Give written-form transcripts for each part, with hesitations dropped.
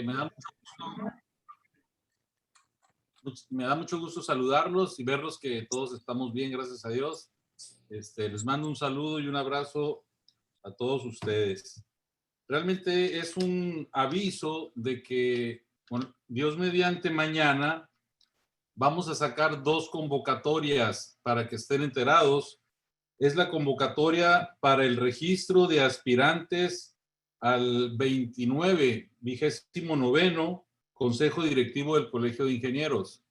me da mucho gusto saludarlos y verlos que todos estamos bien, gracias a Dios. Les mando un saludo y un abrazo a todos ustedes. Realmente es un aviso de que, bueno, Dios mediante mañana vamos a sacar 2 convocatorias para que estén enterados. Es la convocatoria para el registro de aspirantes al 29º Consejo Directivo del Colegio de Ingenieros.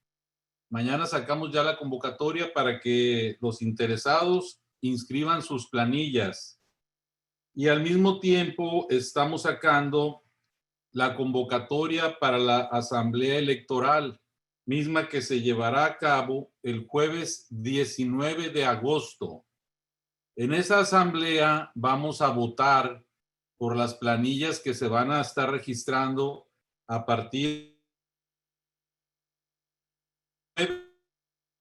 Mañana sacamos ya la convocatoria para que los interesados inscriban sus planillas. Y al mismo tiempo estamos sacando la convocatoria para la Asamblea Electoral, misma que se llevará a cabo el jueves 19 de agosto. En esa asamblea vamos a votar por las planillas que se van a estar registrando a partir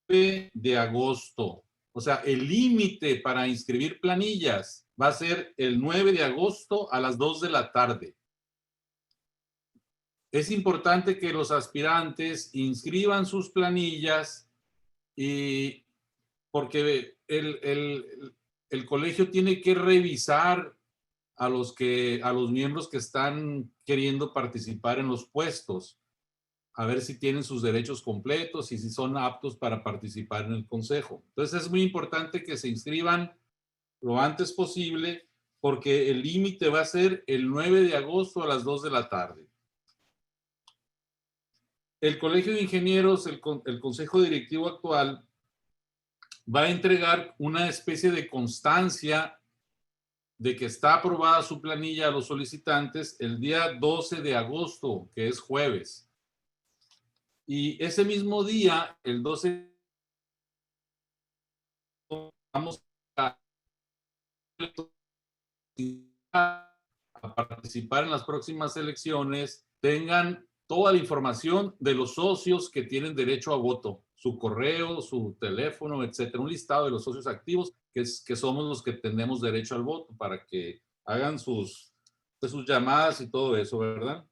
de agosto. O sea, el límite para inscribir planillas va a ser el 9 de agosto a las 2 de la tarde. Es importante que los aspirantes inscriban sus planillas y porque el colegio tiene que revisar a los miembros que están queriendo participar en los puestos, a ver si tienen sus derechos completos y si son aptos para participar en el consejo. Entonces es muy importante que se inscriban lo antes posible porque el límite va a ser el 9 de agosto a las 2 de la tarde. El Colegio de Ingenieros, el Consejo Directivo actual, va a entregar una especie de constancia de que está aprobada su planilla a los solicitantes el día 12 de agosto, que es jueves. Y ese mismo día, el 12, vamos a participar en las próximas elecciones, tengan toda la información de los socios que tienen derecho a voto, su correo, su teléfono, etcétera, un listado de los socios activos que somos los que tenemos derecho al voto para que hagan sus llamadas y todo eso, ¿verdad?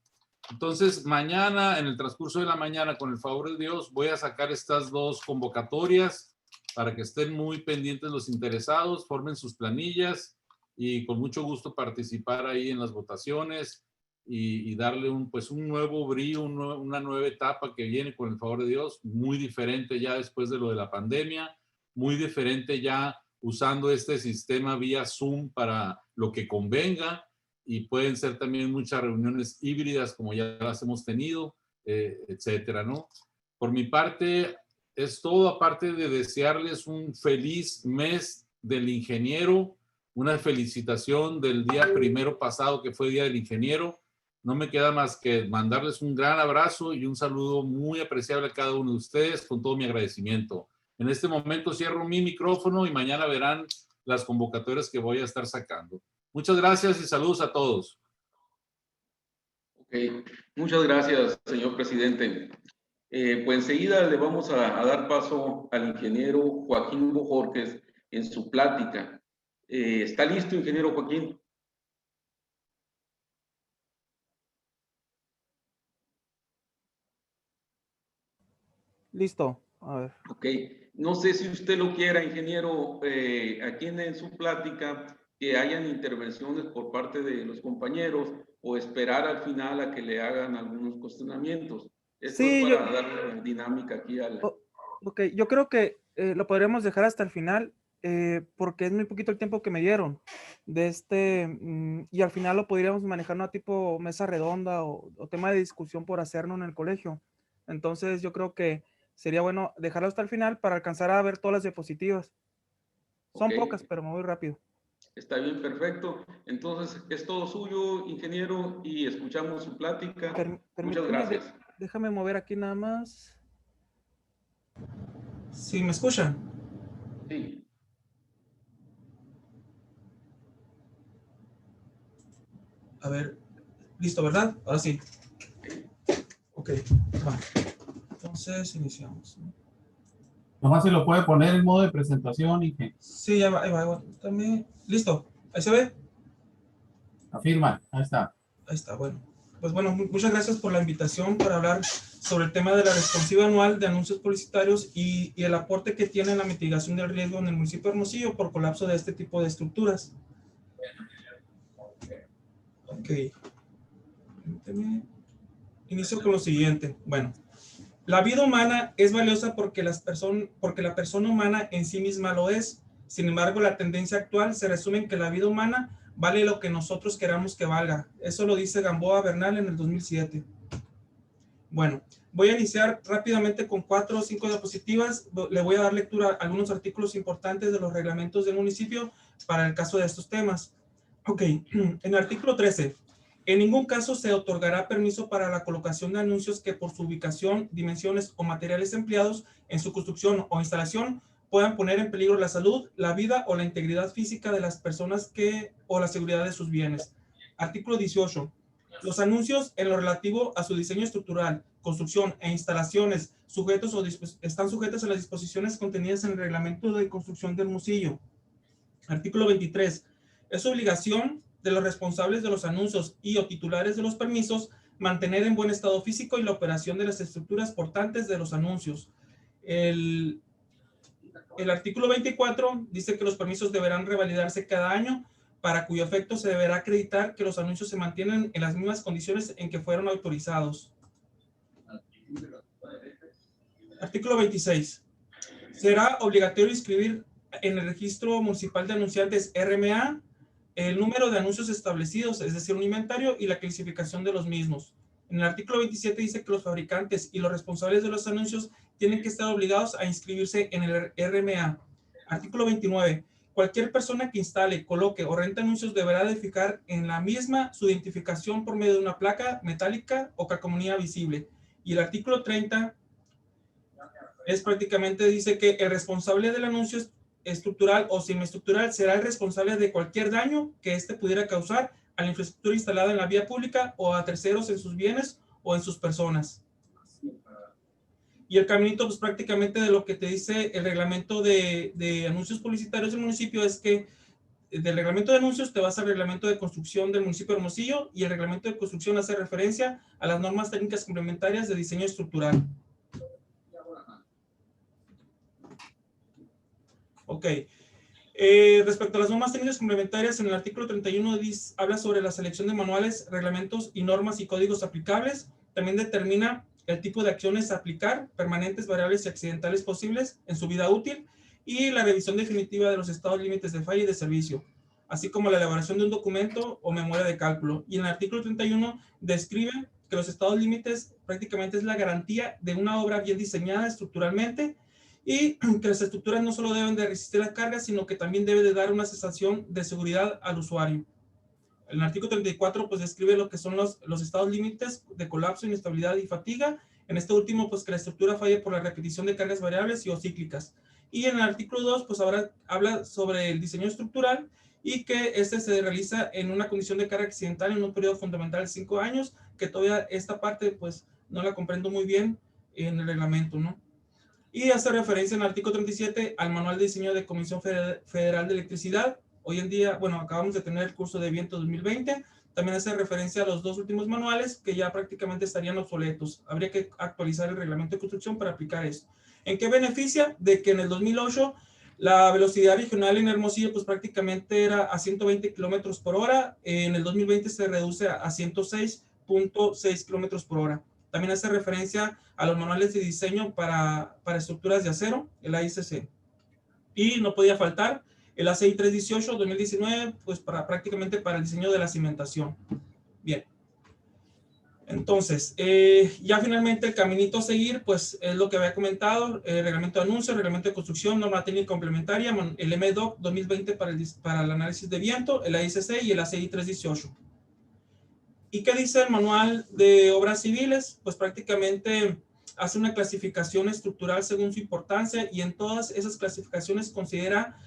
Entonces, mañana, en el transcurso de la mañana, con el favor de Dios, voy a sacar estas 2 convocatorias para que estén muy pendientes los interesados, formen sus planillas y con mucho gusto participar ahí en las votaciones y darle un nuevo brío, una nueva etapa que viene con el favor de Dios, muy diferente ya después de lo de la pandemia, muy diferente ya usando este sistema vía Zoom para lo que convenga, y pueden ser también muchas reuniones híbridas como ya las hemos tenido, etcétera, ¿no? Por mi parte, es todo, aparte de desearles un feliz mes del ingeniero, una felicitación del día primero pasado que fue Día del Ingeniero. No me queda más que mandarles un gran abrazo y un saludo muy apreciable a cada uno de ustedes con todo mi agradecimiento. En este momento cierro mi micrófono y mañana verán las convocatorias que voy a estar sacando. Muchas gracias y saludos a todos. Ok, muchas gracias, señor presidente. Pues enseguida le vamos a dar paso al ingeniero Joaquín Bojorquez en su plática. ¿Está listo, ingeniero Joaquín? Listo, a ver. Ok, no sé si usted lo quiera, ingeniero, aquí en su plática, que hayan intervenciones por parte de los compañeros o esperar al final a que le hagan algunos cuestionamientos. Esto es Sí, para darle dinámica aquí al... Ok, yo creo que lo podríamos dejar hasta el final porque es muy poquito el tiempo que me dieron y al final lo podríamos manejar una tipo mesa redonda o tema de discusión por hacerlo en el colegio. Entonces yo creo que sería bueno dejarlo hasta el final para alcanzar a ver todas las diapositivas. Son pocas, pero muy rápido. Está bien, perfecto. Entonces, es todo suyo, ingeniero, y escuchamos su plática. Muchas gracias. Déjame mover aquí nada más. ¿Sí me escuchan? Sí. A ver, listo, ¿verdad? Ahora sí. Ok, va. Entonces, iniciamos. Nomás se lo puede poner en modo de presentación, Inge. Sí, ya va, ahí va. También. Listo, ahí se ve. Afirma, ahí está. Ahí está, bueno. Pues bueno, muchas gracias por la invitación para hablar sobre el tema de la responsiva anual de anuncios publicitarios y el aporte que tiene en la mitigación del riesgo en el municipio de Hermosillo por colapso de este tipo de estructuras. Ok. Inicio con lo siguiente. Bueno, la vida humana es valiosa porque la persona humana en sí misma lo es. Sin embargo, la tendencia actual se resume en que la vida humana vale lo que nosotros queramos que valga. Eso lo dice Gamboa Bernal en el 2007. Bueno, voy a iniciar rápidamente con 4 o 5 diapositivas. Le voy a dar lectura a algunos artículos importantes de los reglamentos del municipio para el caso de estos temas. Ok, en el artículo 13. En ningún caso se otorgará permiso para la colocación de anuncios que por su ubicación, dimensiones o materiales empleados en su construcción o instalación puedan poner en peligro la salud, la vida o la integridad física de las personas o la seguridad de sus bienes. Artículo 18. Los anuncios en lo relativo a su diseño estructural, construcción e instalaciones están sujetos a las disposiciones contenidas en el reglamento de construcción del Hermosillo. Artículo 23. Es obligación de los responsables de los anuncios y o titulares de los permisos mantener en buen estado físico y la operación de las estructuras portantes de los anuncios. El artículo 24 dice que los permisos deberán revalidarse cada año, para cuyo efecto se deberá acreditar que los anuncios se mantienen en las mismas condiciones en que fueron autorizados. Artículo 26. Será obligatorio inscribir en el registro municipal de anunciantes RMA el número de anuncios establecidos, es decir, un inventario y la clasificación de los mismos. En el artículo 27 dice que los fabricantes y los responsables de los anuncios tienen que estar obligados a inscribirse en el RMA. Artículo 29. Cualquier persona que instale, coloque o rente anuncios deberá verificar en la misma su identificación por medio de una placa metálica o calcomanía visible. Y el artículo 30 es prácticamente, dice que el responsable del anuncio estructural o semiestructural será el responsable de cualquier daño que éste pudiera causar a la infraestructura instalada en la vía pública o a terceros en sus bienes o en sus personas. Y el caminito, pues prácticamente de lo que te dice el reglamento de anuncios publicitarios del municipio es que del reglamento de anuncios te vas al reglamento de construcción del municipio de Hermosillo y el reglamento de construcción hace referencia a las normas técnicas complementarias de diseño estructural. Ok. Respecto a las normas técnicas complementarias, en el artículo 31 habla sobre la selección de manuales, reglamentos y normas y códigos aplicables. También determina el tipo de acciones a aplicar, permanentes, variables y accidentales posibles en su vida útil, y la revisión definitiva de los estados límites de falla y de servicio, así como la elaboración de un documento o memoria de cálculo. Y en el artículo 31 describe que los estados límites prácticamente es la garantía de una obra bien diseñada estructuralmente, y que las estructuras no solo deben de resistir la carga, sino que también debe de dar una sensación de seguridad al usuario. El artículo 34 pues describe lo que son los estados límites de colapso, inestabilidad y fatiga. En este último, pues que la estructura falle por la repetición de cargas variables y o cíclicas. Y en el artículo 2, pues ahora habla sobre el diseño estructural y que este se realiza en una condición de carga accidental en un periodo fundamental de 5 años, que todavía esta parte pues no la comprendo muy bien en el reglamento, ¿no? Y hace referencia en el artículo 37 al manual de diseño de Comisión Federal de Electricidad. Hoy en día, bueno, acabamos de tener el curso de viento 2020, también hace referencia a los 2 últimos manuales que ya prácticamente estarían obsoletos. Habría que actualizar el reglamento de construcción para aplicar esto. ¿En qué beneficia? De que en el 2008 la velocidad regional en Hermosillo pues prácticamente era a 120 kilómetros por hora, en el 2020 se reduce a 106.6 kilómetros por hora. También hace referencia a los manuales de diseño para estructuras de acero, el AICC. Y no podía faltar el ACI 318-2019, pues prácticamente para el diseño de la cimentación. Bien. Entonces, ya finalmente el caminito a seguir, pues es lo que había comentado, el reglamento de anuncio, el reglamento de construcción, norma técnica complementaria, el MDOC 2020 para el análisis de viento, el AICC y el ACI 318. ¿Y qué dice el manual de obras civiles? Pues prácticamente hace una clasificación estructural según su importancia y en todas esas clasificaciones considera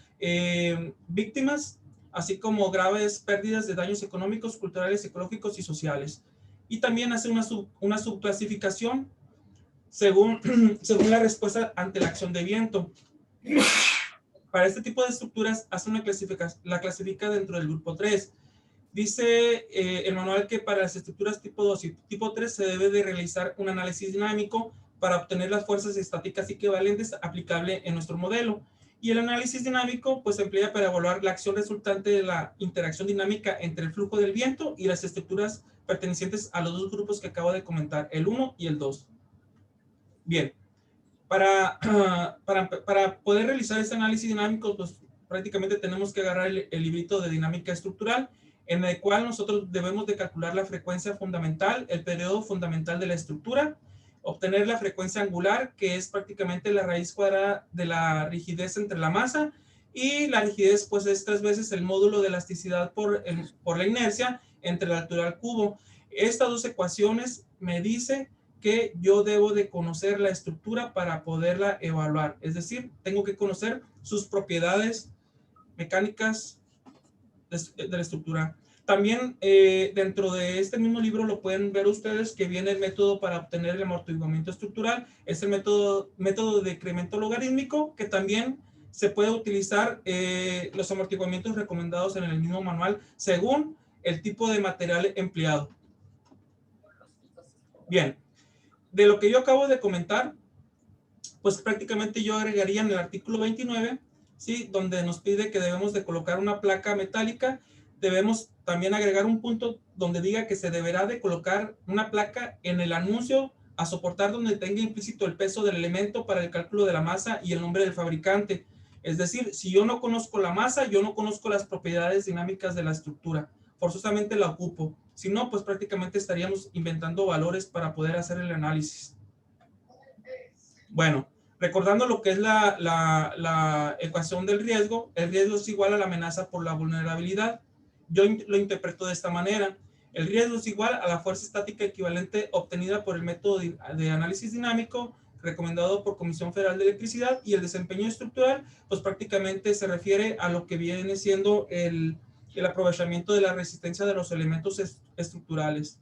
víctimas, así como graves pérdidas de daños económicos, culturales, ecológicos y sociales. Y también hace una subclasificación según la respuesta ante la acción de viento. Para este tipo de estructuras hace la clasifica dentro del grupo 3. Dice el manual que para las estructuras tipo 2 y tipo 3 se debe de realizar un análisis dinámico para obtener las fuerzas estáticas equivalentes aplicable en nuestro modelo. Y el análisis dinámico pues se emplea para evaluar la acción resultante de la interacción dinámica entre el flujo del viento y las estructuras pertenecientes a los dos grupos que acabo de comentar, el 1 y el 2. Bien, para poder realizar este análisis dinámico, pues prácticamente tenemos que agarrar el librito de dinámica estructural, en el cual nosotros debemos de calcular la frecuencia fundamental, el periodo fundamental de la estructura, obtener la frecuencia angular, que es prácticamente la raíz cuadrada de la rigidez entre la masa, y la rigidez pues es 3 veces el módulo de elasticidad por la inercia entre la altura al cubo. Estas dos ecuaciones me dicen que yo debo de conocer la estructura para poderla evaluar. Es decir, tengo que conocer sus propiedades mecánicas de la estructura. También dentro de este mismo libro lo pueden ver ustedes que viene el método para obtener el amortiguamiento estructural. Es el método de decremento logarítmico, que también se puede utilizar los amortiguamientos recomendados en el mismo manual según el tipo de material empleado. Bien, de lo que yo acabo de comentar, pues prácticamente yo agregaría en el artículo 29, ¿sí? Donde nos pide que debemos de colocar una placa metálica. Debemos también agregar un punto donde diga que se deberá de colocar una placa en el anuncio a soportar donde tenga implícito el peso del elemento para el cálculo de la masa y el nombre del fabricante. Es decir, si yo no conozco la masa, yo no conozco las propiedades dinámicas de la estructura. Forzosamente la ocupo. Si no, pues prácticamente estaríamos inventando valores para poder hacer el análisis. Bueno, recordando lo que es la ecuación del riesgo, el riesgo es igual a la amenaza por la vulnerabilidad. Yo lo interpreto de esta manera. El riesgo es igual a la fuerza estática equivalente obtenida por el método de análisis dinámico recomendado por Comisión Federal de Electricidad, y el desempeño estructural, pues prácticamente se refiere a lo que viene siendo el aprovechamiento de la resistencia de los elementos estructurales.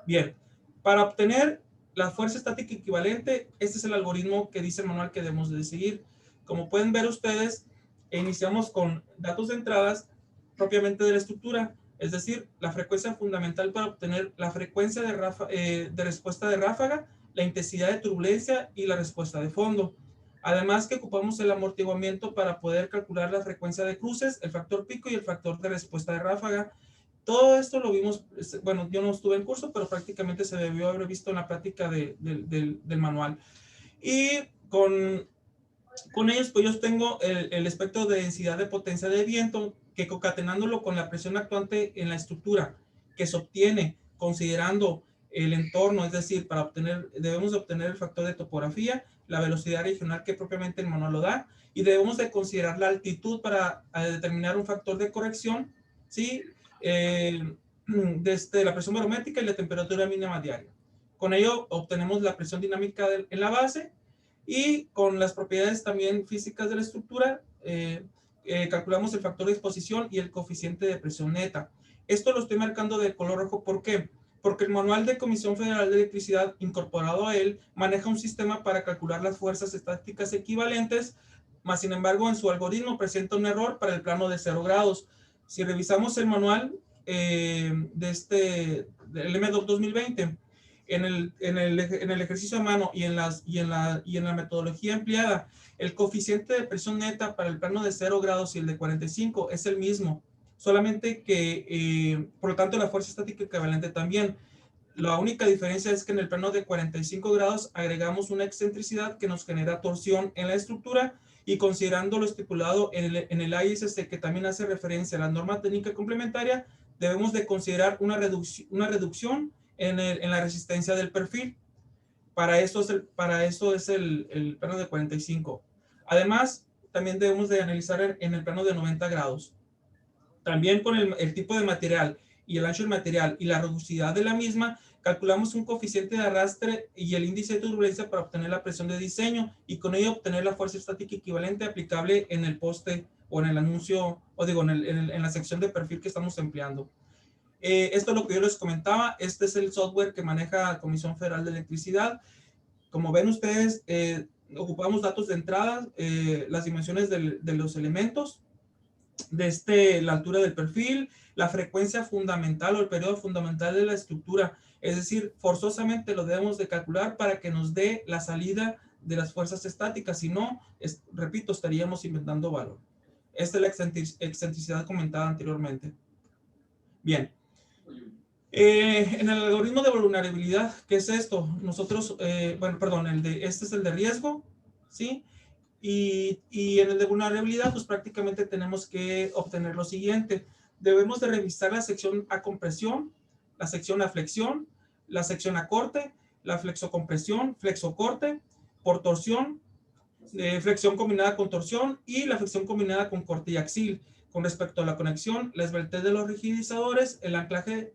Bien, para obtener la fuerza estática equivalente, este es el algoritmo que dice el manual que debemos de seguir. Como pueden ver ustedes, iniciamos con datos de entradas propiamente de la estructura, es decir, la frecuencia fundamental para obtener la frecuencia de respuesta de ráfaga, la intensidad de turbulencia y la respuesta de fondo. Además que ocupamos el amortiguamiento para poder calcular la frecuencia de cruces, el factor pico y el factor de respuesta de ráfaga. Todo esto lo vimos, bueno, yo no estuve en curso, pero prácticamente se debió haber visto en la práctica del manual. Y con ellos, pues yo tengo el espectro de densidad de potencia de viento, que concatenándolo con la presión actuante en la estructura, que se obtiene considerando el entorno, es decir, debemos obtener el factor de topografía, la velocidad regional que propiamente el manual lo da, y debemos de considerar la altitud para determinar un factor de corrección, ¿sí? Desde la presión barométrica y la temperatura mínima diaria. Con ello obtenemos la presión dinámica en la base, y con las propiedades también físicas de la estructura calculamos el factor de exposición y el coeficiente de presión neta. Esto lo estoy marcando de color rojo. ¿Por qué? Porque el manual de Comisión Federal de Electricidad incorporado a él maneja un sistema para calcular las fuerzas estáticas equivalentes, más sin embargo en su algoritmo presenta un error para el plano de 0 grados. Si revisamos el manual del MDOC 2020, en el ejercicio a mano y en la metodología empleada, el coeficiente de presión neta para el plano de 0 grados y el de 45 es el mismo, solamente que, por lo tanto, la fuerza estática equivalente también. La única diferencia es que en el plano de 45 grados agregamos una excentricidad que nos genera torsión en la estructura, y considerando lo estipulado en el ISC, que también hace referencia a la norma técnica complementaria, debemos de considerar una reducción en la resistencia del perfil. Para eso es el plano de 45. Además, también debemos de analizar en el plano de 90 grados. También con el tipo de material y el ancho del material y la rugosidad de la misma, calculamos un coeficiente de arrastre y el índice de turbulencia para obtener la presión de diseño, y con ello obtener la fuerza estática equivalente aplicable en el poste o en el anuncio, o digo, en la sección de perfil que estamos empleando. Esto es lo que yo les comentaba. Este es el software que maneja la Comisión Federal de Electricidad. Como ven ustedes, ocupamos datos de entrada, las dimensiones de los elementos, la altura del perfil, la frecuencia fundamental o el periodo fundamental de la estructura. Es decir, forzosamente lo debemos de calcular para que nos dé la salida de las fuerzas estáticas. Si no, repito, estaríamos inventando valor. Esta es la excentricidad comentada anteriormente. Bien. En el algoritmo de vulnerabilidad, ¿qué es esto? Nosotros, este es el de riesgo, ¿sí? Y en el de vulnerabilidad, pues prácticamente tenemos que obtener lo siguiente. Debemos de revisar la sección a compresión, la sección a flexión, la sección a corte, la flexocompresión, flexocorte, por torsión, flexión combinada con torsión y la flexión combinada con corte y axil. Con respecto a la conexión, la esbeltez de los rigidizadores, el anclaje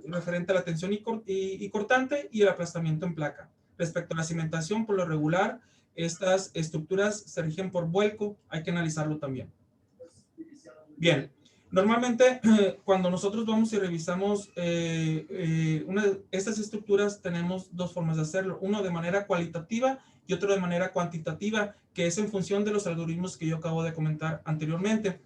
referente a la tensión y cortante y el aplastamiento en placa. Respecto a la cimentación, por lo regular, estas estructuras se rigen por vuelco, hay que analizarlo también. Bien, normalmente cuando nosotros vamos y revisamos estas estructuras, tenemos dos formas de hacerlo. Uno de manera cualitativa y otro de manera cuantitativa, que es en función de los algoritmos que yo acabo de comentar anteriormente.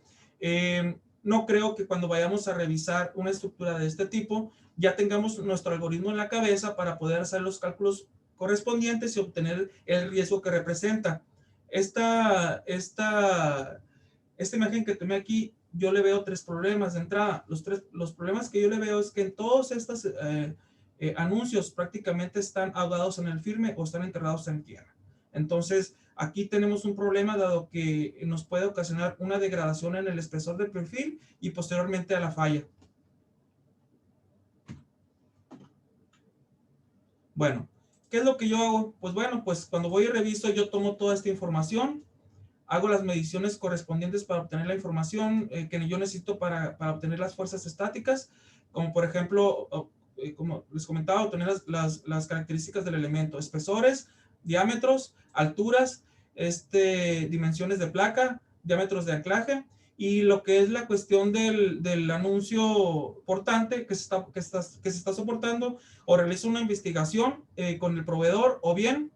No creo que cuando vayamos a revisar una estructura de este tipo, ya tengamos nuestro algoritmo en la cabeza para poder hacer los cálculos correspondientes y obtener el riesgo que representa. Esta imagen que tomé aquí, yo le veo tres problemas de entrada. Los problemas que yo le veo es que en todos estos anuncios prácticamente están ahogados en el firme o están enterrados en tierra. Entonces, aquí tenemos un problema dado que nos puede ocasionar una degradación en el espesor del perfil y posteriormente a la falla. Bueno, ¿qué es lo que yo hago? Pues bueno, pues cuando voy y reviso, yo tomo toda esta información, hago las mediciones correspondientes para obtener la información que yo necesito para obtener las fuerzas estáticas, como por ejemplo, como les comentaba, obtener las características del elemento, espesores, diámetros, alturas, dimensiones de placa, diámetros de anclaje, y lo que es la cuestión del anuncio portante que se está soportando, o realizo una investigación con el proveedor, o bien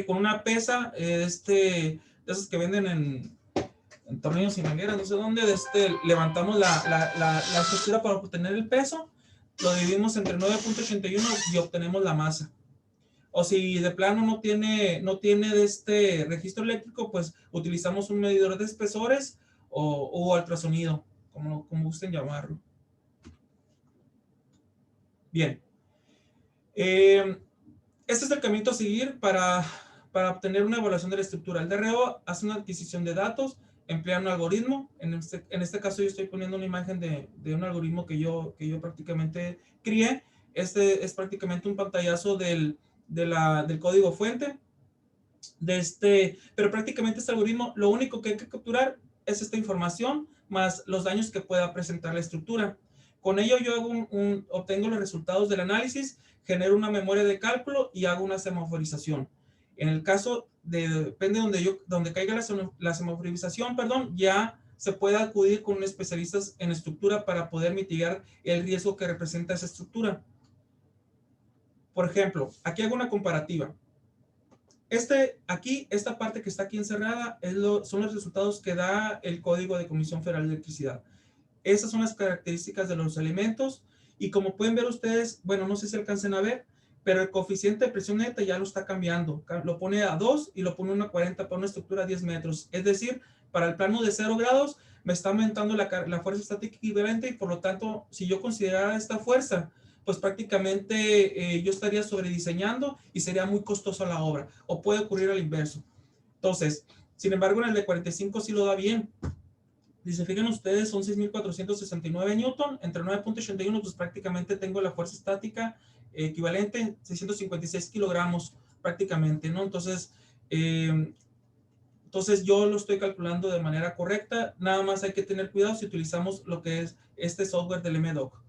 con una pesa, de esas que venden en tornillos y mangueras, no sé dónde, levantamos la estructura para obtener el peso, lo dividimos entre 9.81 y obtenemos la masa. O si de plano no tiene de registro eléctrico, pues utilizamos un medidor de espesores o ultrasonido, como gusten llamarlo. Bien. Este es el camino a seguir para obtener una evaluación de la estructura. El DRO hace una adquisición de datos, emplea un algoritmo. En este caso yo estoy poniendo una imagen de un algoritmo que yo prácticamente crié. Este es prácticamente un pantallazo del código fuente. Pero prácticamente este algoritmo, lo único que hay que capturar es esta información más los daños que pueda presentar la estructura. Con ello yo obtengo los resultados del análisis, genero una memoria de cálculo y hago una semaforización. En el caso depende donde caiga la semaforización, ya se puede acudir con especialistas en estructura para poder mitigar el riesgo que representa esa estructura. Por ejemplo, aquí hago una comparativa. Esta parte que está aquí encerrada son los resultados que da el Código de Comisión Federal de Electricidad. Esas son las características de los elementos y como pueden ver ustedes, bueno, no sé si alcancen a ver, pero el coeficiente de presión neta ya lo está cambiando. Lo pone a 2 y lo pone a 1.40 para una estructura a 10 metros. Es decir, para el plano de 0 grados me está aumentando la fuerza estática equivalente y por lo tanto, si yo considerara esta fuerza, pues prácticamente yo estaría sobrediseñando y sería muy costosa la obra. O puede ocurrir al inverso. Entonces, sin embargo, en el de 45 sí lo da bien. Si se fijan ustedes, son 6.469 newton, entre 9.81, pues prácticamente tengo la fuerza estática equivalente, 656 kilogramos prácticamente, ¿no? Entonces yo lo estoy calculando de manera correcta, nada más hay que tener cuidado si utilizamos lo que es este software del MDoc.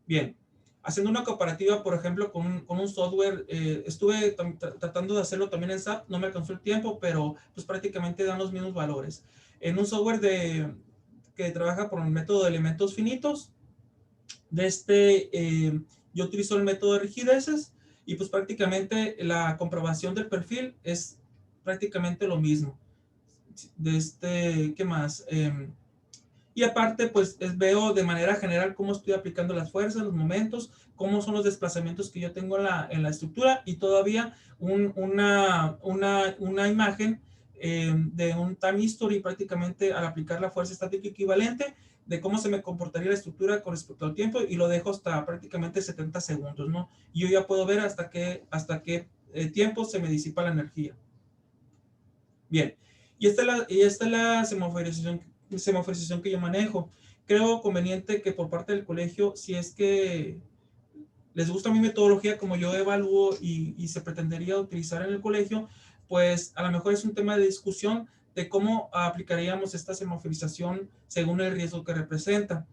Bien, haciendo una comparativa, por ejemplo, con un software, estuve tratando de hacerlo también en SAP, no me alcanzó el tiempo, pero pues prácticamente dan los mismos valores. En un software que trabaja por el método de elementos finitos, yo utilizo el método de rigideces y pues prácticamente la comprobación del perfil es prácticamente lo mismo. ¿qué más? Y aparte, pues veo de manera general cómo estoy aplicando las fuerzas, los momentos, cómo son los desplazamientos que yo tengo en la estructura, y todavía una imagen de un time history prácticamente al aplicar la fuerza estática equivalente, de cómo se me comportaría la estructura con respecto al tiempo, y lo dejo hasta prácticamente 70 segundos, ¿no? Y yo ya puedo ver hasta qué tiempo se me disipa la energía. Bien, y esta es la semaforización que yo manejo. Creo conveniente que por parte del colegio, si es que les gusta mi metodología como yo evalúo y se pretendería utilizar en el colegio, pues a lo mejor es un tema de discusión de cómo aplicaríamos esta semaforización según el riesgo que representa.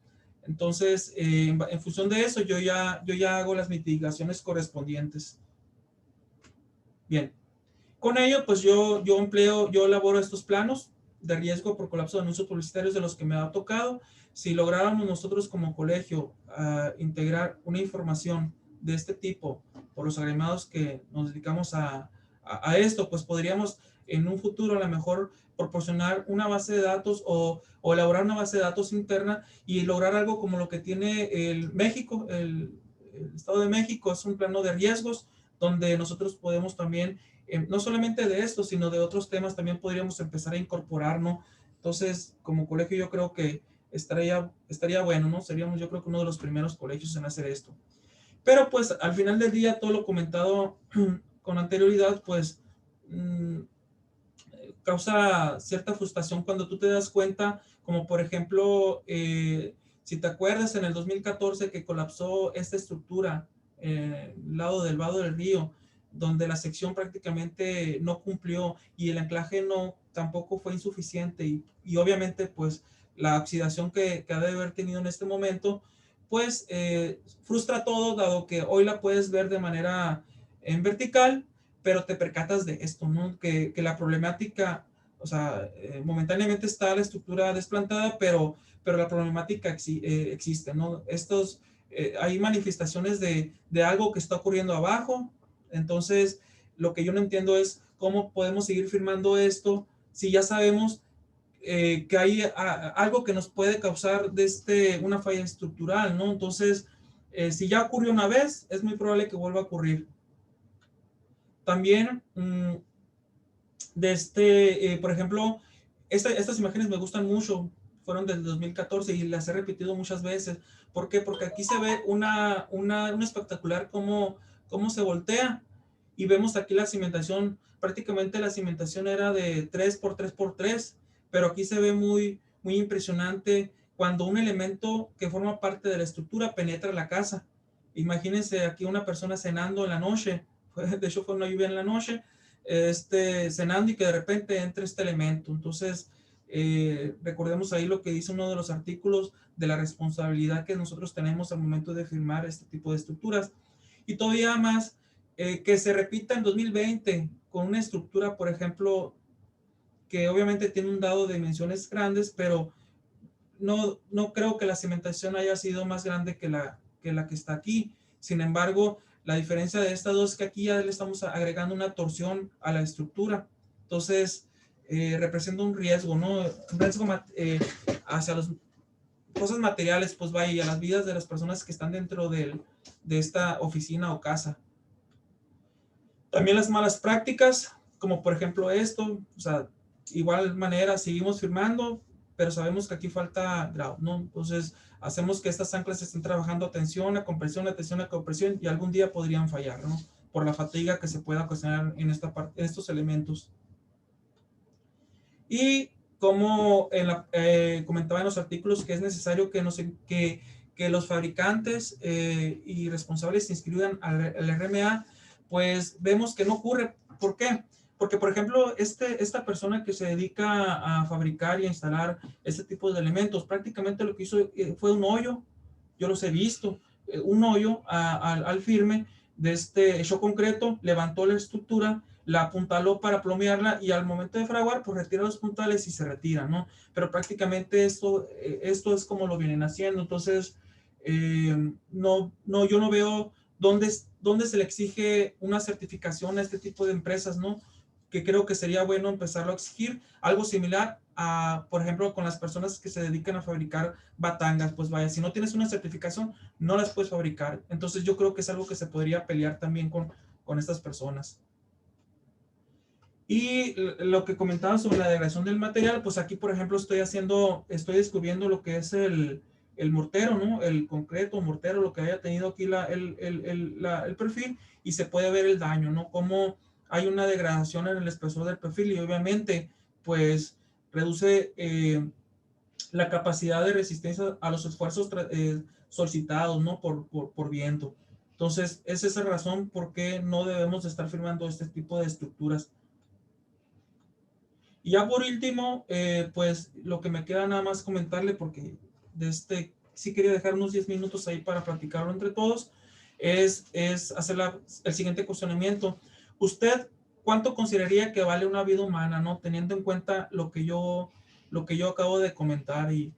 Entonces, en función de eso, yo ya hago las mitigaciones correspondientes. Bien. Con ello, pues yo elaboro estos planos de riesgo por colapso de anuncios publicitarios de los que me ha tocado. Si lográramos nosotros como colegio integrar una información de este tipo por los agremiados que nos dedicamos a esto, pues podríamos en un futuro a lo mejor proporcionar una base de datos o elaborar una base de datos interna y lograr algo como lo que tiene el Estado de México. Es un plano de riesgos donde nosotros podemos también no solamente de esto, sino de otros temas también podríamos empezar a incorporar, ¿no? Entonces, como colegio yo creo que estaría bueno, ¿no? Seríamos yo creo que uno de los primeros colegios en hacer esto. Pero pues al final del día, todo lo comentado con anterioridad, pues causa cierta frustración cuando tú te das cuenta, como por ejemplo, si te acuerdas en el 2014 que colapsó esta estructura al lado del Vado del Río, donde la sección prácticamente no cumplió y el anclaje tampoco fue insuficiente y obviamente pues la oxidación que ha de haber tenido en este momento pues frustra todo, dado que hoy la puedes ver de manera en vertical, pero te percatas de esto, ¿no? Que la problemática, o sea, momentáneamente está la estructura desplantada, pero la problemática existe, ¿no? Hay manifestaciones de algo que está ocurriendo abajo. Entonces, lo que yo no entiendo es cómo podemos seguir firmando esto si ya sabemos que hay algo que nos puede causar una falla estructural, ¿no? Entonces, si ya ocurrió una vez, es muy probable que vuelva a ocurrir. También, por ejemplo, estas imágenes me gustan mucho, fueron del 2014 y las he repetido muchas veces. ¿Por qué? Porque aquí se ve un espectacular cómo se voltea y vemos aquí la cimentación. Prácticamente la cimentación era de 3x3x3, pero aquí se ve muy, muy impresionante cuando un elemento que forma parte de la estructura penetra la casa. Imagínense aquí una persona cenando en la noche, de hecho fue una lluvia en la noche, cenando y que de repente entre este elemento. Entonces, recordemos ahí lo que dice uno de los artículos de la responsabilidad que nosotros tenemos al momento de firmar este tipo de estructuras. Y todavía más, que se repita en 2020 con una estructura, por ejemplo, que obviamente tiene un dado de dimensiones grandes, pero no creo que la cimentación haya sido más grande que la que está aquí. Sin embargo, la diferencia de estas dos es que aquí ya le estamos agregando una torsión a la estructura. Entonces, representa un riesgo, ¿no? Un riesgo hacia las cosas materiales, pues vaya, y a las vidas de las personas que están dentro de esta oficina o casa. También las malas prácticas, como por ejemplo esto, o sea, igual manera seguimos firmando, pero sabemos que aquí falta grout, ¿no? Entonces, hacemos que estas anclas estén trabajando a tensión, a compresión, y algún día podrían fallar, ¿no? Por la fatiga que se pueda ocasionar en estos elementos. Y como comentaba en los artículos que es necesario que los fabricantes y responsables se inscriban al RMA, pues vemos que no ocurre. ¿Por qué? Porque, por ejemplo, esta persona que se dedica a fabricar y a instalar este tipo de elementos, prácticamente lo que hizo fue un hoyo, yo los he visto, un hoyo al firme echó concreto, levantó la estructura, la apuntaló para plomearla y al momento de fraguar, pues retira los puntales y se retira, ¿no? Pero prácticamente esto es como lo vienen haciendo. Entonces, yo no veo dónde se le exige una certificación a este tipo de empresas, ¿no? que creo que sería bueno empezarlo a exigir, algo similar a, por ejemplo, con las personas que se dedican a fabricar batangas, pues vaya, si no tienes una certificación, no las puedes fabricar. Entonces yo creo que es algo que se podría pelear también con estas personas. Y lo que comentaba sobre la degradación del material, pues aquí, por ejemplo, estoy descubriendo lo que es el mortero, ¿no? El concreto, mortero, lo que haya tenido aquí el perfil, y se puede ver el daño, ¿no? Cómo hay una degradación en el espesor del perfil y obviamente, pues, reduce la capacidad de resistencia a los esfuerzos solicitados, ¿no? Por viento. Entonces, es esa razón por qué no debemos estar firmando este tipo de estructuras. Y ya por último, pues lo que me queda nada más comentarle, porque sí quería dejar unos 10 minutos ahí para platicarlo entre todos, es hacer el siguiente cuestionamiento. ¿Usted cuánto consideraría que vale una vida humana, no? Teniendo en cuenta lo que yo acabo de comentar, y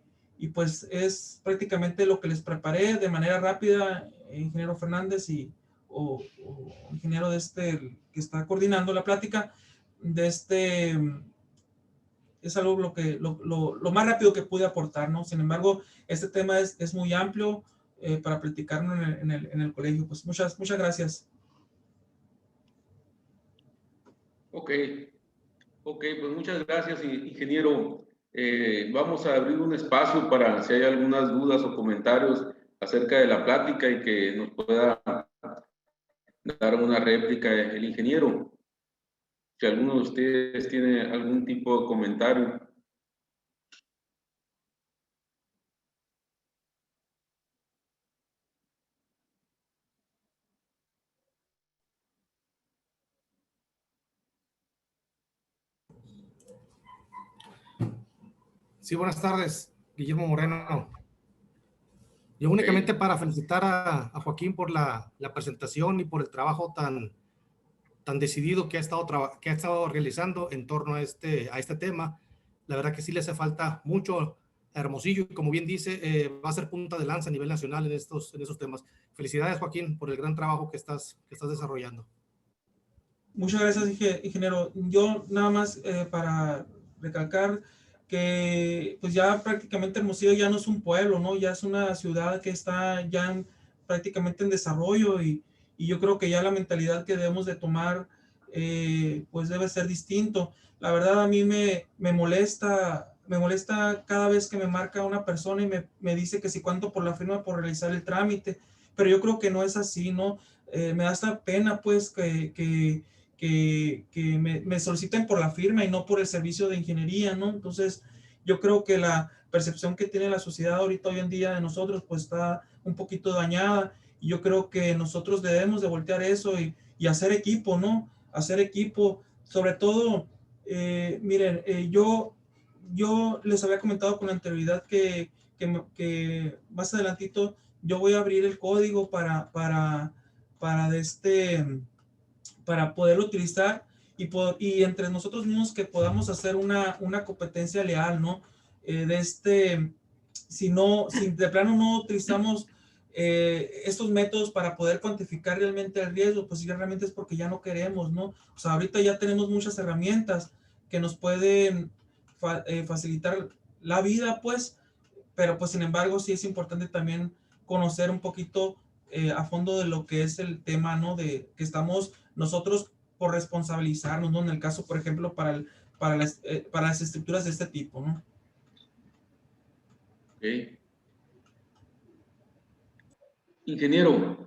pues es prácticamente lo que les preparé de manera rápida, ingeniero Fernández o ingeniero que está coordinando la plática, es algo lo más rápido que pude aportar, ¿no? Sin embargo, este tema es muy amplio para platicarlo en el colegio. Pues muchas gracias. Ok, pues muchas gracias, ingeniero. Vamos a abrir un espacio para si hay algunas dudas o comentarios acerca de la plática y que nos pueda dar una réplica el ingeniero. Si alguno de ustedes tiene algún tipo de comentario. Sí, buenas tardes, Guillermo Moreno. Yo únicamente para felicitar a Joaquín por la presentación y por el trabajo tan decidido que ha estado realizando en torno a este tema. La verdad que sí le hace falta mucho a Hermosillo, y como bien dice, va a ser punta de lanza a nivel nacional en esos temas. Felicidades, Joaquín, por el gran trabajo que estás desarrollando. Muchas gracias, ingeniero. Yo nada más para recalcar que pues ya prácticamente Hermosillo ya no es un pueblo, ¿no? Ya es una ciudad que está ya prácticamente en desarrollo, y yo creo que ya la mentalidad que debemos de tomar pues debe ser distinto. La verdad a mí me molesta cada vez que me marca una persona y me dice que si cuánto por la firma por realizar el trámite, pero yo creo que no es así, ¿no? Me da esta pena pues que me soliciten por la firma y no por el servicio de ingeniería, ¿no? Entonces, yo creo que la percepción que tiene la sociedad ahorita hoy en día de nosotros, pues está un poquito dañada, y yo creo que nosotros debemos de voltear eso y hacer equipo, ¿no? Hacer equipo, sobre todo, miren, yo les había comentado con anterioridad que más adelantito yo voy a abrir el código para poderlo utilizar, y entre nosotros mismos que podamos hacer una competencia leal, ¿no? Si de plano no utilizamos estos métodos para poder cuantificar realmente el riesgo, pues realmente es porque ya no queremos, ¿no? O sea, ahorita ya tenemos muchas herramientas que nos pueden facilitar la vida, pues, pero pues sin embargo sí es importante también conocer un poquito a fondo de lo que es el tema, ¿no? De que estamos nosotros por responsabilizarnos, ¿no? En el caso, por ejemplo, para las estructuras de este tipo, ¿no? Okay. Ingeniero,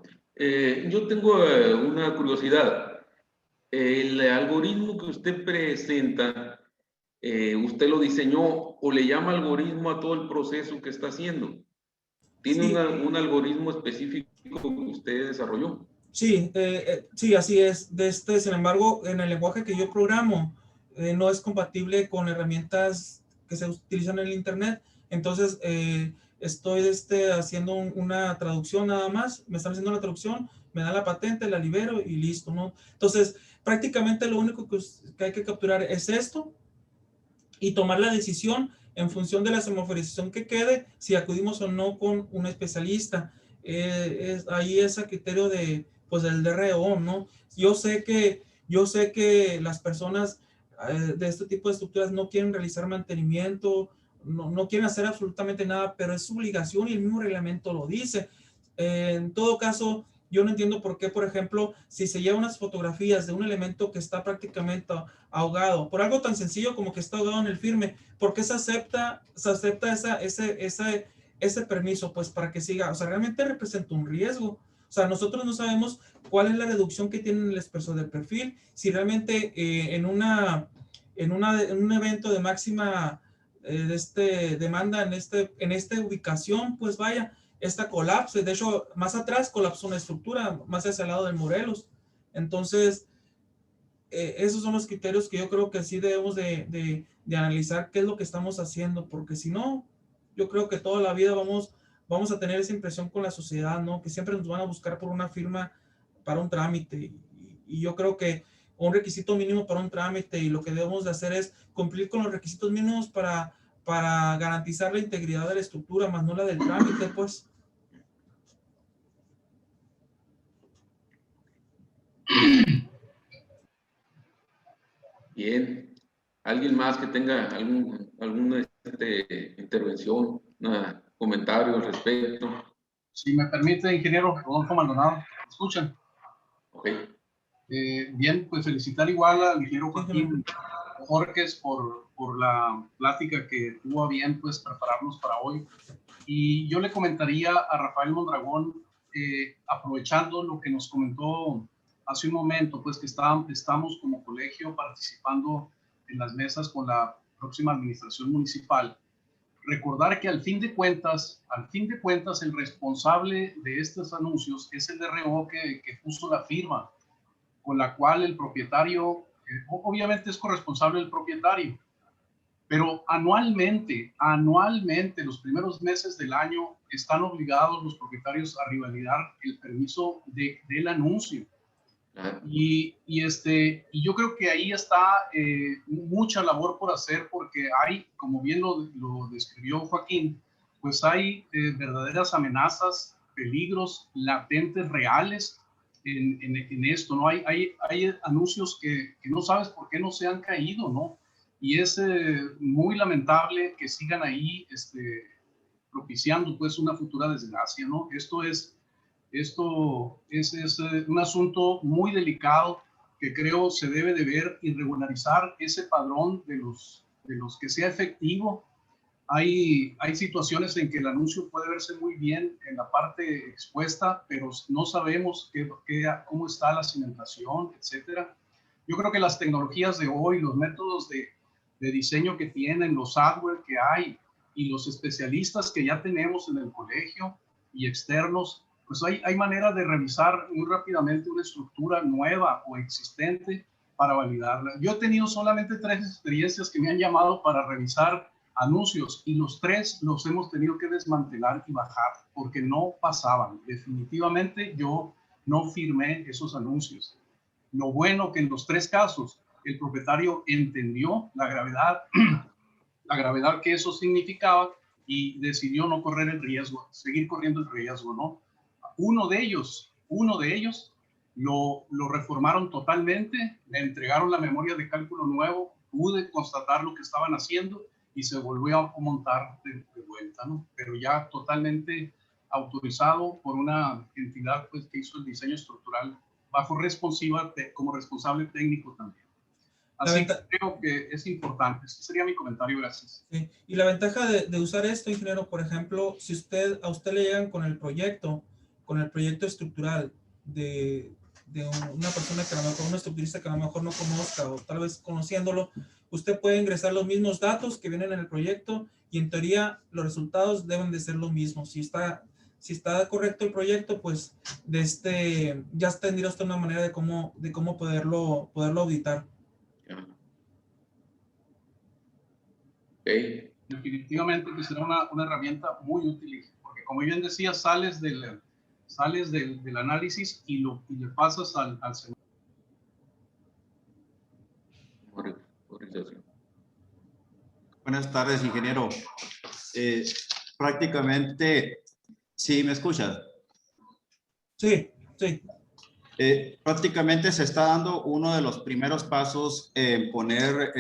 yo tengo una curiosidad. El algoritmo que usted presenta, ¿usted lo diseñó o le llama algoritmo a todo el proceso que está haciendo? ¿Tiene Sí. un algoritmo específico que usted desarrolló? Sí, sí, así es. Sin embargo, en el lenguaje que yo programo, no es compatible con herramientas que se utilizan en el Internet. Entonces, estoy haciendo una traducción nada más. Me están haciendo la traducción, me dan la patente, la libero y listo, ¿no? Entonces, prácticamente lo único que hay que capturar es esto y tomar la decisión en función de la semaforización que quede, si acudimos o no con un especialista. Ahí es a criterio pues del DRO, ¿no? Yo sé que Yo sé que las personas de este tipo de estructuras no quieren realizar mantenimiento, no quieren hacer absolutamente nada, pero es su obligación y el mismo reglamento lo dice. En todo caso, yo no entiendo por qué, por ejemplo, si se llevan unas fotografías de un elemento que está prácticamente ahogado, por algo tan sencillo como que está ahogado en el firme, ¿por qué se acepta ese permiso? Pues para que siga, o sea, realmente representa un riesgo. O sea, nosotros no sabemos cuál es la reducción que tiene el espesor del perfil, si realmente en un evento de máxima demanda en esta ubicación, pues vaya, esta colapse. De hecho, más atrás colapsó una estructura, más hacia el lado del Morelos. Entonces, esos son los criterios que yo creo que sí debemos de analizar qué es lo que estamos haciendo, porque si no, yo creo que toda la vida vamos a tener esa impresión con la sociedad, ¿no? Que siempre nos van a buscar por una firma para un trámite. Y yo creo que un requisito mínimo para un trámite y lo que debemos de hacer es cumplir con los requisitos mínimos para garantizar la integridad de la estructura, más no la del trámite, pues. Bien. ¿Alguien más que tenga alguna intervención, comentario al respecto? Si me permite, ingeniero Rodolfo Maldonado, ¿me escuchan? Ok. Bien, pues felicitar igual al ingeniero Joaquín Bojorquez por la plática que tuvo a bien pues prepararnos para hoy. Y yo le comentaría a Rafael Mondragón, aprovechando lo que nos comentó hace un momento, pues que estamos como colegio participando en las mesas con la próxima administración municipal. Recordar que al fin de cuentas, el responsable de estos anuncios es el DRO que puso la firma, con la cual el propietario, obviamente es corresponsable del propietario, pero anualmente, los primeros meses del año, están obligados los propietarios a revalidar el permiso del anuncio. Y yo creo que ahí está mucha labor por hacer, porque hay, como bien lo describió Joaquín, pues hay verdaderas amenazas, peligros latentes, reales en esto, ¿no? Hay anuncios que no sabes por qué no se han caído, ¿no? Y es muy lamentable que sigan ahí propiciando pues una futura desgracia, ¿no? Esto es un asunto muy delicado que creo se debe de ver y regularizar ese padrón de los que sea efectivo. Hay situaciones en que el anuncio puede verse muy bien en la parte expuesta, pero no sabemos cómo está la cimentación, etcétera. Yo creo que las tecnologías de hoy, los métodos de diseño que tienen, los software que hay y los especialistas que ya tenemos en el colegio y externos, pues hay manera de revisar muy rápidamente una estructura nueva o existente para validarla. Yo he tenido solamente 3 experiencias que me han llamado para revisar anuncios y los 3 los hemos tenido que desmantelar y bajar porque no pasaban. Definitivamente yo no firmé esos anuncios. Lo bueno que en los 3 casos el propietario entendió la gravedad que eso significaba y decidió no correr el riesgo, seguir corriendo el riesgo, ¿no? Uno de ellos lo reformaron totalmente, le entregaron la memoria de cálculo nuevo, pude constatar lo que estaban haciendo y se volvió a montar de vuelta, ¿no? Pero ya totalmente autorizado por una entidad pues, que hizo el diseño estructural como responsable técnico también. Así que creo que es importante. Ese sería mi comentario, gracias. Sí. Y la ventaja de usar esto, ingeniero, por ejemplo, si a usted le llegan con el proyecto estructural de una persona que a lo mejor, un estructurista que a lo mejor no conozca o tal vez conociéndolo, usted puede ingresar los mismos datos que vienen en el proyecto y en teoría los resultados deben de ser los mismos. Si está correcto el proyecto, pues ya tendría usted una manera de cómo poderlo auditar. Okay. Definitivamente que será una herramienta muy útil, porque como bien decía, sales del análisis y le pasas al segundo. Buenas tardes, ingeniero. Prácticamente, ¿sí me escuchas? Sí, sí. Prácticamente se está dando uno de los primeros pasos en poner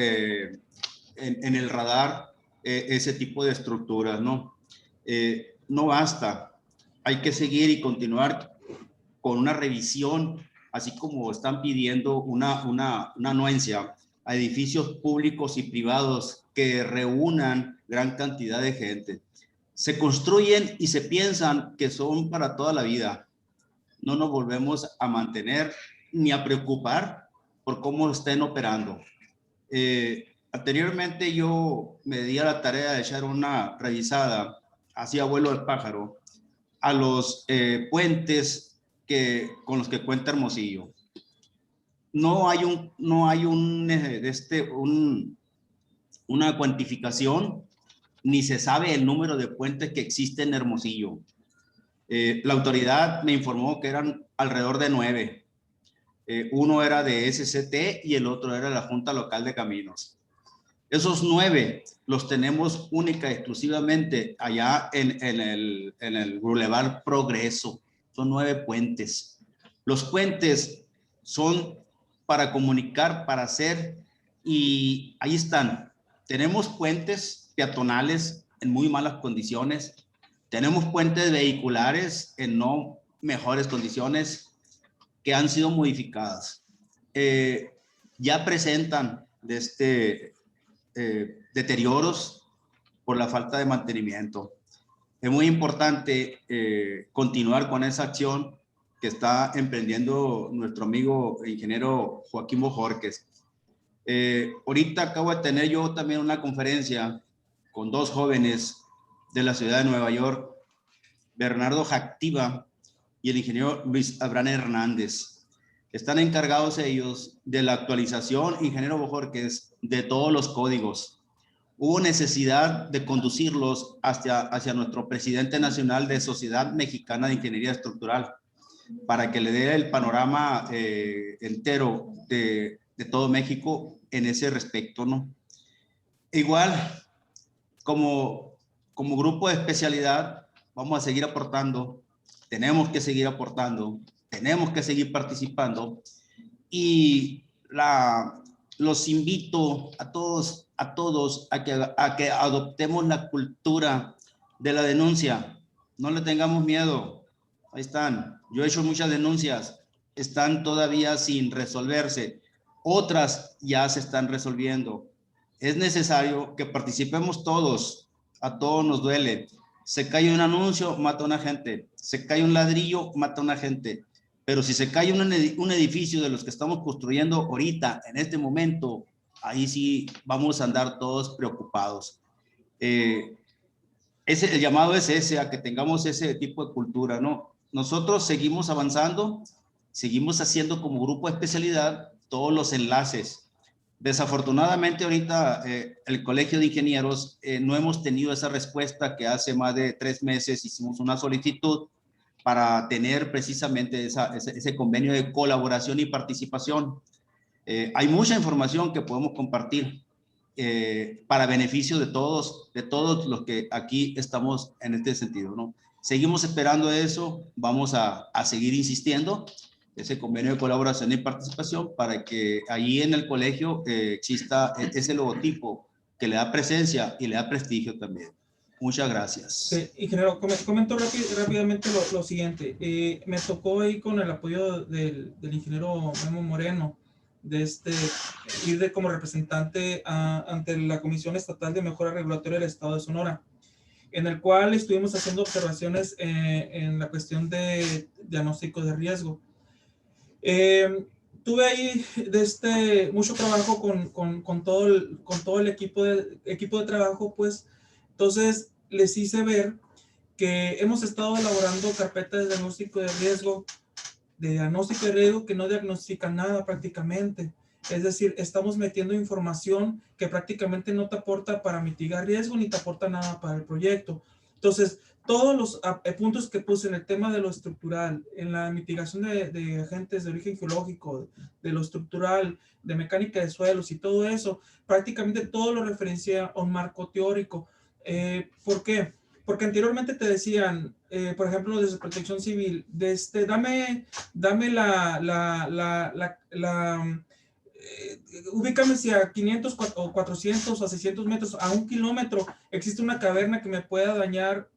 en el radar ese tipo de estructuras, ¿no? No basta, hay que seguir y continuar con una revisión, así como están pidiendo una anuencia a edificios públicos y privados que reúnan gran cantidad de gente. Se construyen y se piensan que son para toda la vida. No nos volvemos a mantener ni a preocupar por cómo estén operando. Anteriormente yo me di a la tarea de echar una revisada, hacia vuelo de pájaro, a los puentes con los que cuenta Hermosillo. No hay una cuantificación, ni se sabe el número de puentes que existen en Hermosillo. La autoridad me informó que eran alrededor de 9. Uno era de SCT y el otro era la Junta Local de Caminos. Esos 9 los tenemos única y exclusivamente allá en el Boulevard Progreso. Son 9 puentes. Los puentes son para comunicar, para hacer, y ahí están. Tenemos puentes peatonales en muy malas condiciones. Tenemos puentes vehiculares en no mejores condiciones que han sido modificadas. Ya presentan deterioros por la falta de mantenimiento. Es muy importante continuar con esa acción que está emprendiendo nuestro amigo ingeniero Joaquín Bojorquez. Ahorita acabo de tener yo también una conferencia con 2 jóvenes de la ciudad de Nueva York, Bernardo Jactiva y el ingeniero Luis Abraham Hernández. Están encargados ellos de la actualización, ingeniero Bojorquez, de todos los códigos. Hubo necesidad de conducirlos hacia nuestro presidente nacional de Sociedad Mexicana de Ingeniería Estructural para que le dé el panorama entero de todo México en ese respecto, ¿no? Igual, como grupo de especialidad, vamos a seguir aportando, tenemos que seguir aportando, tenemos que seguir participando, y los invito a todos a que adoptemos la cultura de la denuncia. No le tengamos miedo. Ahí están. Yo he hecho muchas denuncias. Están todavía sin resolverse. Otras ya se están resolviendo. Es necesario que participemos todos. A todos nos duele. Se cae un anuncio, mata a una gente. Se cae un ladrillo, mata a una gente. Pero si se cae un edificio de los que estamos construyendo ahorita, en este momento, ahí sí vamos a andar todos preocupados. El llamado es ese, a que tengamos ese tipo de cultura, ¿no? Nosotros seguimos avanzando, seguimos haciendo como grupo de especialidad todos los enlaces. Desafortunadamente ahorita el Colegio de Ingenieros no hemos tenido esa respuesta que hace más de 3 meses hicimos una solicitud para tener precisamente ese convenio de colaboración y participación. Hay mucha información que podemos compartir para beneficio de todos los que aquí estamos en este sentido, ¿no? Seguimos esperando eso, vamos a seguir insistiendo, ese convenio de colaboración y participación, para que allí en el colegio exista ese logotipo que le da presencia y le da prestigio también. Muchas gracias. Sí, ingeniero, comento rápidamente lo siguiente. Me tocó ahí con el apoyo del ingeniero Memo Moreno, ir como representante ante la Comisión Estatal de Mejora Regulatoria del Estado de Sonora, en el cual estuvimos haciendo observaciones en la cuestión de diagnóstico de riesgo. Tuve ahí mucho trabajo con todo el equipo de trabajo, pues. Entonces les hice ver que hemos estado elaborando carpetas de diagnóstico de riesgo que no diagnostican nada prácticamente. Es decir, estamos metiendo información que prácticamente no te aporta para mitigar riesgo ni te aporta nada para el proyecto. Entonces, todos los puntos que puse en el tema de lo estructural, en la mitigación de agentes de origen geológico, de lo estructural, de mecánica de suelos y todo eso, prácticamente todo lo referencia a un marco teórico. ¿Por qué? porque anteriormente te decían, por ejemplo, desde Protección Civil, dame ubícame si a 500 o 400 o 600 metros, a 1 kilómetro, existe una caverna que me pueda dañar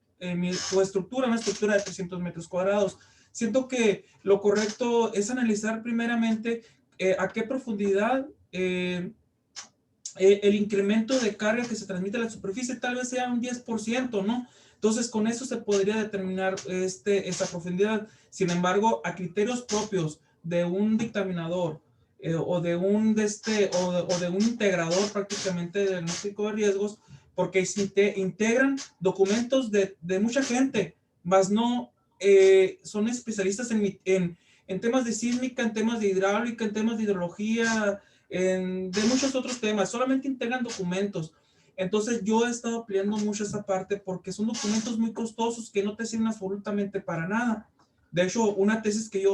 tu estructura, una estructura de 300 metros cuadrados. Siento que lo correcto es analizar primeramente a qué profundidad el incremento de carga que se transmite a la superficie tal vez sea un 10%, ¿no? Entonces, con eso se podría determinar esa profundidad. Sin embargo, a criterios propios de un dictaminador o de un integrador prácticamente de diagnóstico de riesgos, porque integran documentos de mucha gente, más no son especialistas en temas de sísmica, en temas de hidráulica, en temas de hidrología, de muchos otros temas, solamente integran documentos. Entonces yo he estado peleando mucho esa parte porque son documentos muy costosos que no te sirven absolutamente para nada. De hecho, una tesis que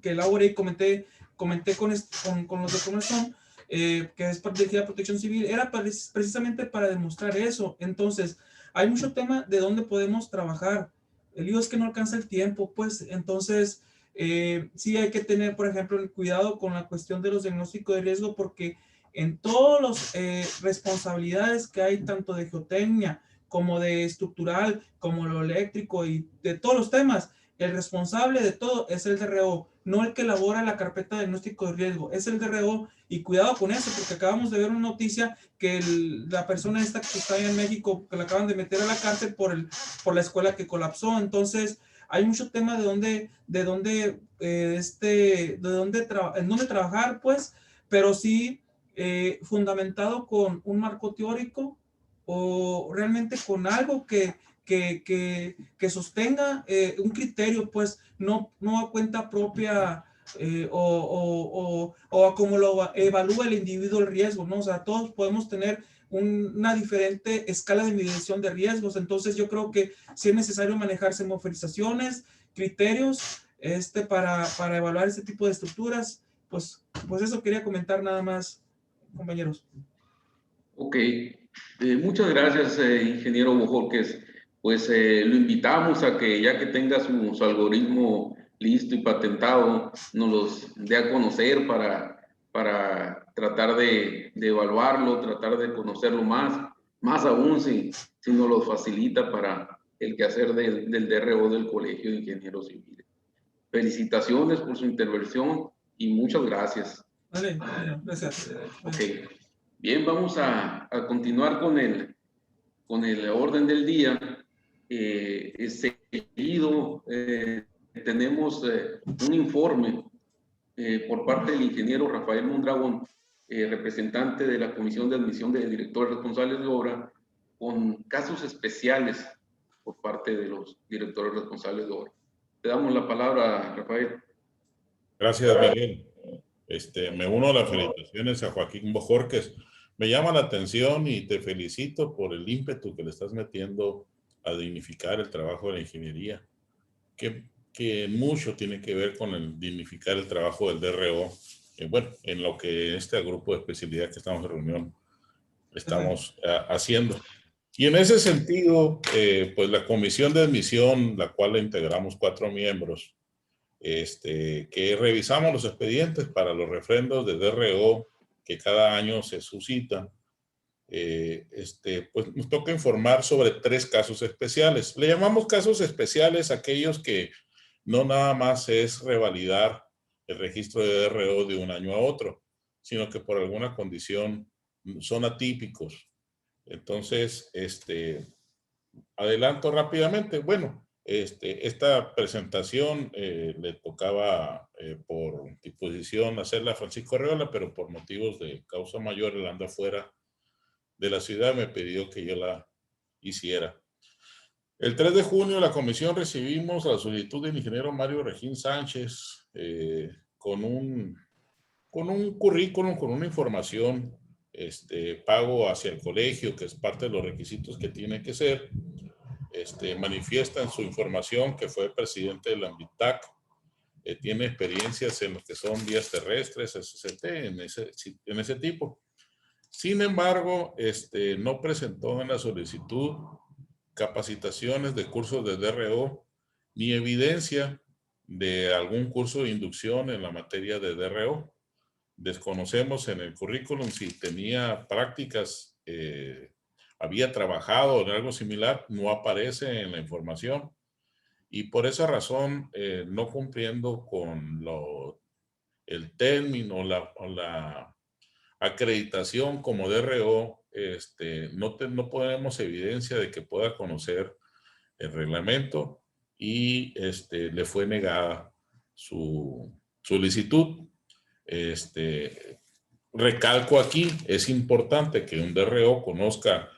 elaboré y comenté con los de Comerson, que es dirigida a Protección Civil, era precisamente para demostrar eso. Entonces, hay mucho tema de dónde podemos trabajar. El lío es que no alcanza el tiempo, pues, entonces sí hay que tener, por ejemplo, el cuidado con la cuestión de los diagnósticos de riesgo, porque en todas las responsabilidades que hay, tanto de geotecnia como de estructural, como lo eléctrico y de todos los temas, el responsable de todo es el DRO, no el que elabora la carpeta de diagnóstico de riesgo, es el DRO. Y cuidado con eso, porque acabamos de ver una noticia que la persona esta que está en México, que la acaban de meter a la cárcel por la escuela que colapsó. Entonces, hay mucho tema en dónde trabajar, pues, pero sí fundamentado con un marco teórico o realmente con algo que sostenga un criterio, pues, no a cuenta propia o a como lo evalúa el individuo el riesgo, ¿no? O sea, todos podemos tener una diferente escala de medición de riesgos. Entonces yo creo que sí es necesario manejar semaforizaciones, criterios para evaluar este tipo de estructuras. Pues eso quería comentar nada más, compañeros. Ok, muchas gracias, ingeniero Bojorquez. Pues lo invitamos a que ya que tenga su algoritmo listo y patentado, nos los dé a conocer para tratar de evaluarlo, tratar de conocerlo más aún si nos lo facilita para el quehacer del DRO del Colegio de Ingenieros Civiles. Felicitaciones por su intervención y muchas gracias. Vale, gracias. Ok, bien, vamos a continuar con el orden del día. Seguido tenemos un informe por parte del ingeniero Rafael Mondragón, representante de la Comisión de Admisión de Directores Responsables de Obra, con casos especiales por parte de los directores responsables de obra. Te damos la palabra, Rafael. Gracias, Miguel. Me uno a las felicitaciones a Joaquín Bojorquez. Me llama la atención y te felicito por el ímpetu que le estás metiendo a dignificar el trabajo de la ingeniería, que mucho tiene que ver con el dignificar el trabajo del DRO, bueno, en lo que este grupo de especialidad que estamos en reunión estamos haciendo. Y en ese sentido, pues la comisión de admisión, la cual la integramos 4 miembros, que revisamos los expedientes para los refrendos de DRO que cada año se suscitan, pues nos toca informar sobre 3 casos especiales. Le llamamos casos especiales aquellos que no nada más es revalidar el registro de DRO de un año a otro, sino que por alguna condición son atípicos. Entonces, adelanto rápidamente. Bueno, esta presentación le tocaba por disposición hacerla a Francisco Arreola, pero por motivos de causa mayor, él anda fuera de la ciudad, me pidió que yo la hiciera. El 3 de junio la comisión recibimos la solicitud del ingeniero Mario Regín Sánchez con un currículum, con una información, pago hacia el colegio, que es parte de los requisitos que tiene que ser. Manifiesta en su información que fue presidente del AMBITAC, tiene experiencias en lo que son vías terrestres, SCT, en ese tipo. Sin embargo, no presentó en la solicitud capacitaciones de cursos de DRO, ni evidencia de algún curso de inducción en la materia de DRO. Desconocemos en el currículum si tenía prácticas, había trabajado en algo similar, no aparece en la información. Y por esa razón, no cumpliendo con el término o la acreditación como DRO, no ponemos evidencia de que pueda conocer el reglamento y le fue negada su solicitud. Recalco aquí, es importante que un DRO conozca,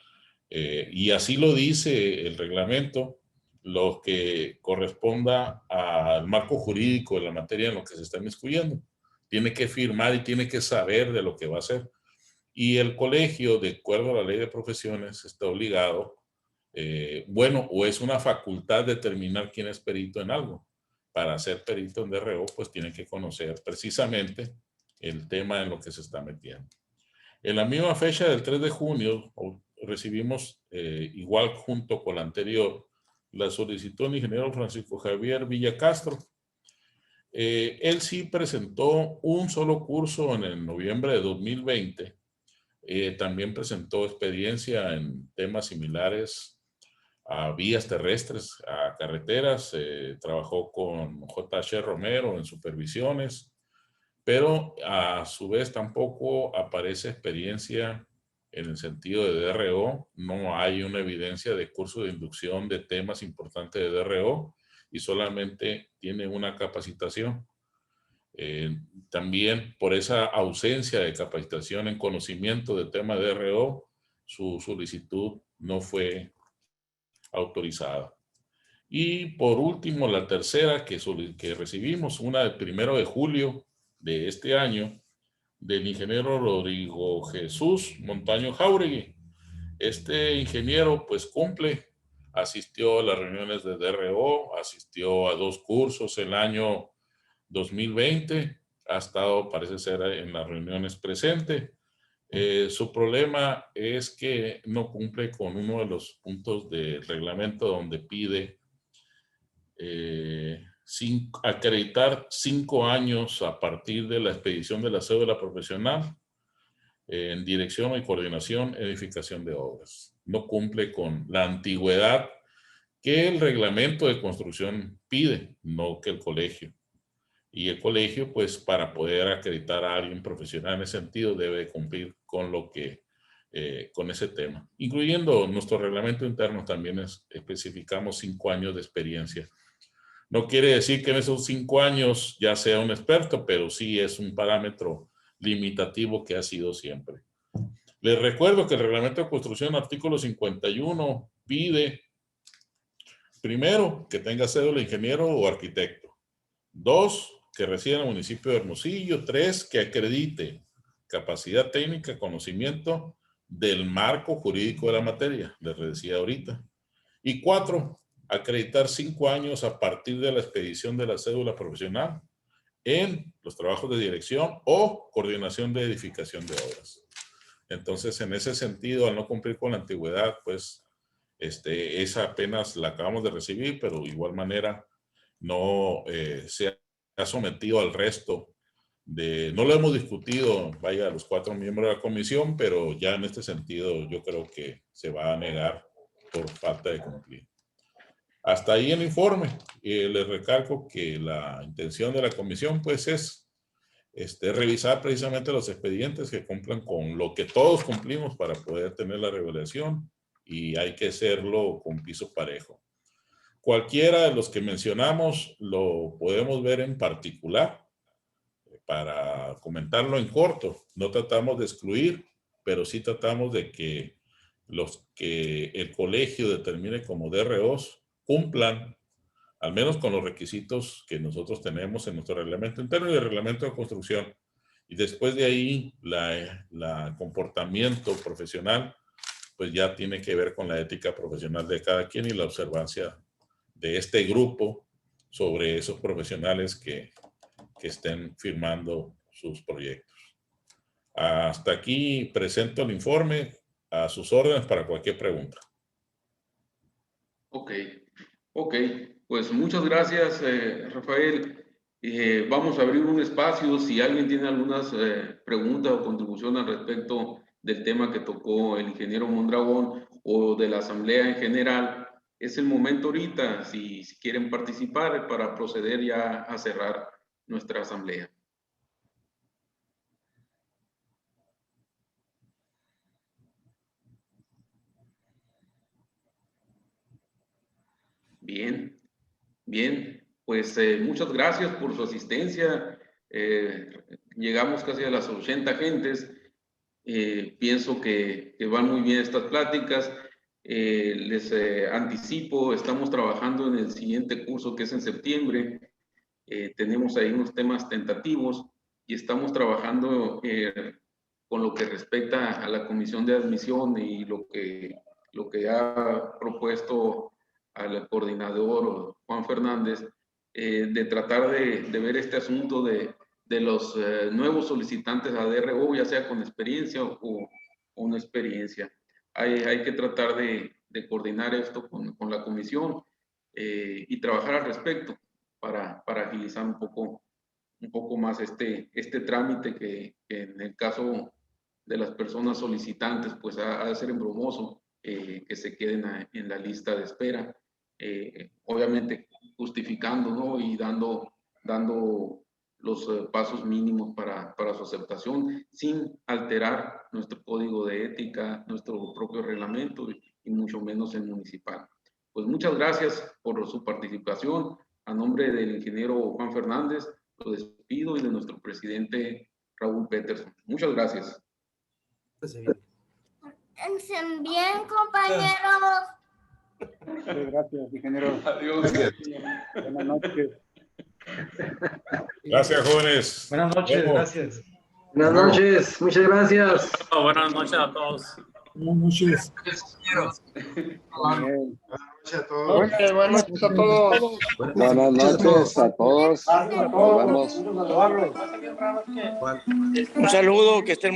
y así lo dice el reglamento, lo que corresponda al marco jurídico de la materia en lo que se está inmiscuyendo. Tiene que firmar y tiene que saber de lo que va a hacer. Y el colegio, de acuerdo a la ley de profesiones, está obligado, o es una facultad determinar quién es perito en algo. Para ser perito en DRO, pues tiene que conocer precisamente el tema en lo que se está metiendo. En la misma fecha del 3 de junio, recibimos, igual junto con la anterior, la solicitud del ingeniero Francisco Javier Villacastro. Él sí presentó un solo curso en el noviembre de 2020. También presentó experiencia en temas similares a vías terrestres, a carreteras. Trabajó con J.H. Romero en supervisiones, pero a su vez tampoco aparece experiencia en el sentido de DRO. No hay una evidencia de curso de inducción de temas importantes de DRO y solamente tiene una capacitación. También por esa ausencia de capacitación en conocimiento del tema de DRO, su solicitud no fue autorizada. Y por último, la tercera que recibimos, una del 1 de julio de este año, del ingeniero Rodrigo Jesús Montaño Jauregui. Este ingeniero pues cumple, asistió a las reuniones de DRO, asistió a 2 cursos el año 2020, ha estado, parece ser, en las reuniones presente. Su problema es que no cumple con uno de los puntos del reglamento donde pide acreditar 5 años a partir de la expedición de la cédula profesional en dirección y coordinación, edificación de obras. No cumple con la antigüedad que el reglamento de construcción pide, no que el colegio. Y el colegio, pues, para poder acreditar a alguien profesional en ese sentido, debe cumplir con lo que, con ese tema. Incluyendo nuestro reglamento interno, también especificamos 5 años de experiencia. No quiere decir que en esos 5 años ya sea un experto, pero sí es un parámetro limitativo que ha sido siempre. Les recuerdo que el reglamento de construcción, artículo 51, pide, primero, que tenga cédula de ingeniero o arquitecto. 2, que resida en el municipio de Hermosillo. 3, que acredite capacidad técnica, conocimiento del marco jurídico de la materia, les decía ahorita. Y 4, acreditar 5 años a partir de la expedición de la cédula profesional en los trabajos de dirección o coordinación de edificación de obras. Entonces, en ese sentido, al no cumplir con la antigüedad, pues, esa apenas la acabamos de recibir, pero de igual manera no se ha sometido al resto no lo hemos discutido, vaya, los 4 miembros de la comisión, pero ya en este sentido yo creo que se va a negar por falta de cumplir. Hasta ahí el informe. Les recalco que la intención de la comisión pues es revisar precisamente los expedientes que cumplan con lo que todos cumplimos para poder tener la regulación, y hay que hacerlo con piso parejo. Cualquiera de los que mencionamos lo podemos ver en particular para comentarlo en corto. No tratamos de excluir, pero sí tratamos de que los que el colegio determine como DROs cumplan al menos con los requisitos que nosotros tenemos en nuestro reglamento interno y el reglamento de construcción. Y después de ahí, la comportamiento profesional, pues ya tiene que ver con la ética profesional de cada quien y la observancia de este grupo sobre esos profesionales que estén firmando sus proyectos. Hasta aquí presento el informe, a sus órdenes para cualquier pregunta. Ok, pues muchas gracias, Rafael. Vamos a abrir un espacio si alguien tiene algunas preguntas o contribuciones al respecto del tema que tocó el ingeniero Mondragón o de la asamblea en general. Es el momento ahorita, si quieren participar, para proceder ya a cerrar nuestra asamblea. Bien, pues muchas gracias por su asistencia. Llegamos casi a las 80 gentes. Pienso que van muy bien estas pláticas. Les anticipo, estamos trabajando en el siguiente curso que es en septiembre. Tenemos ahí unos temas tentativos y estamos trabajando con lo que respecta a la comisión de admisión y lo que ha propuesto al coordinador Juan Fernández, de tratar de ver este asunto de los nuevos solicitantes a DRO, ya sea con experiencia o no experiencia. Hay que tratar de coordinar esto con la comisión y trabajar al respecto para agilizar un poco más este trámite que en el caso de las personas solicitantes pues ha de ser embromoso que se queden en la lista de espera. Obviamente justificando, ¿no? Y dando los pasos mínimos para su aceptación sin alterar nuestro código de ética, nuestro propio reglamento y mucho menos el municipal. Pues muchas gracias por su participación. A nombre del ingeniero Juan Fernández, lo despido y de nuestro presidente Raúl Peterson. Muchas gracias. Estén bien, compañeros. Gracias, ingeniero. Adiós. Buenas noches. Gracias, jóvenes. Buenas noches, gracias. Buenas noches, muchas gracias. Buenas noches a todos. Buenas noches. Buenas noches a todos. Buenas noches a todos. Nos vemos. Un saludo, que estén